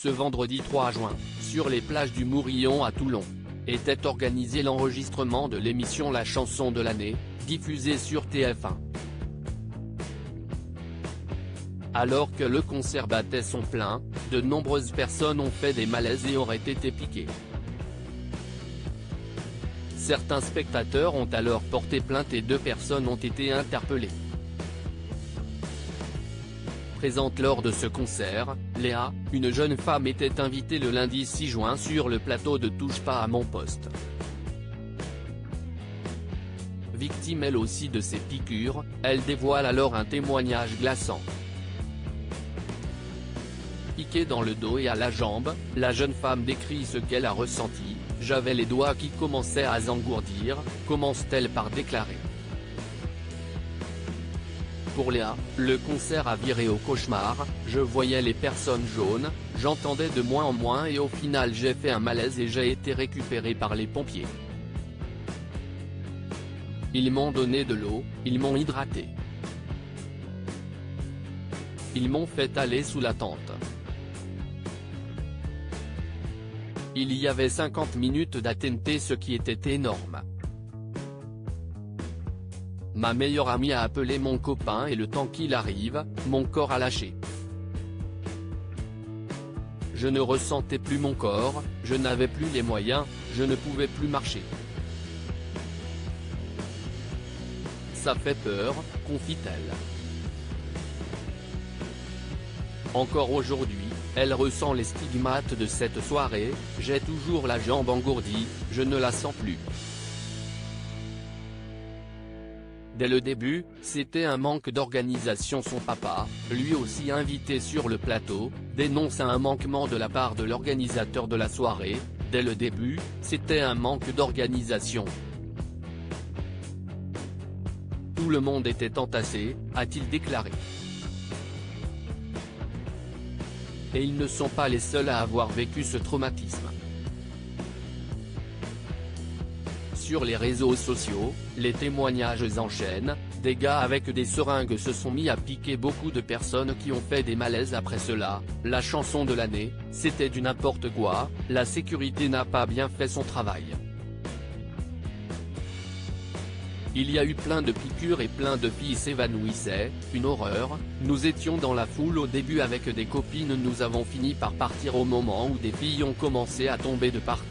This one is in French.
ce vendredi 3 juin, sur les plages du Mourillon à Toulon, était organisé l'enregistrement de l'émission La chanson de l'année, diffusée sur TF1. Alors que le concert battait son plein, de nombreuses personnes ont fait des malaises et auraient été piquées. Certains spectateurs ont alors porté plainte et 2 personnes ont été interpellées. Présente lors de ce concert, Léa, une jeune femme était invitée le lundi 6 juin sur le plateau de Touche pas à mon poste. Victime elle aussi de ces piqûres, elle dévoile alors un témoignage glaçant. Piquée dans le dos et à la jambe, la jeune femme décrit ce qu'elle a ressenti. « J'avais les doigts qui commençaient à s'engourdir », commence-t-elle par déclarer. Pour Léa, le concert a viré au cauchemar, je voyais les personnes jaunes, j'entendais de moins en moins et au final j'ai fait un malaise et j'ai été récupérée par les pompiers. Ils m'ont donné de l'eau, ils m'ont hydraté. Ils m'ont fait aller sous la tente. Il y avait 50 minutes d'attente, ce qui était énorme. Ma meilleure amie a appelé mon copain et le temps qu'il arrive, mon corps a lâché. Je ne ressentais plus mon corps, je n'avais plus les moyens, je ne pouvais plus marcher. Ça fait peur, confie-t-elle. Encore aujourd'hui, elle ressent les stigmates de cette soirée, j'ai toujours la jambe engourdie, je ne la sens plus. Dès le début, c'était un manque d'organisation. Son papa, lui aussi invité sur le plateau, dénonce un manquement de la part de l'organisateur de la soirée. Dès le début, c'était un manque d'organisation. Tout le monde était entassé, a-t-il déclaré. Et ils ne sont pas les seuls à avoir vécu ce traumatisme. Sur les réseaux sociaux, les témoignages s'enchaînent, des gars avec des seringues se sont mis à piquer beaucoup de personnes qui ont fait des malaises après cela. La chanson de l'année, c'était du n'importe quoi, la sécurité n'a pas bien fait son travail. Il y a eu plein de piqûres et plein de filles s'évanouissaient, une horreur. Nous étions dans la foule au début avec des copines, nous avons fini par partir au moment où des filles ont commencé à tomber de partout.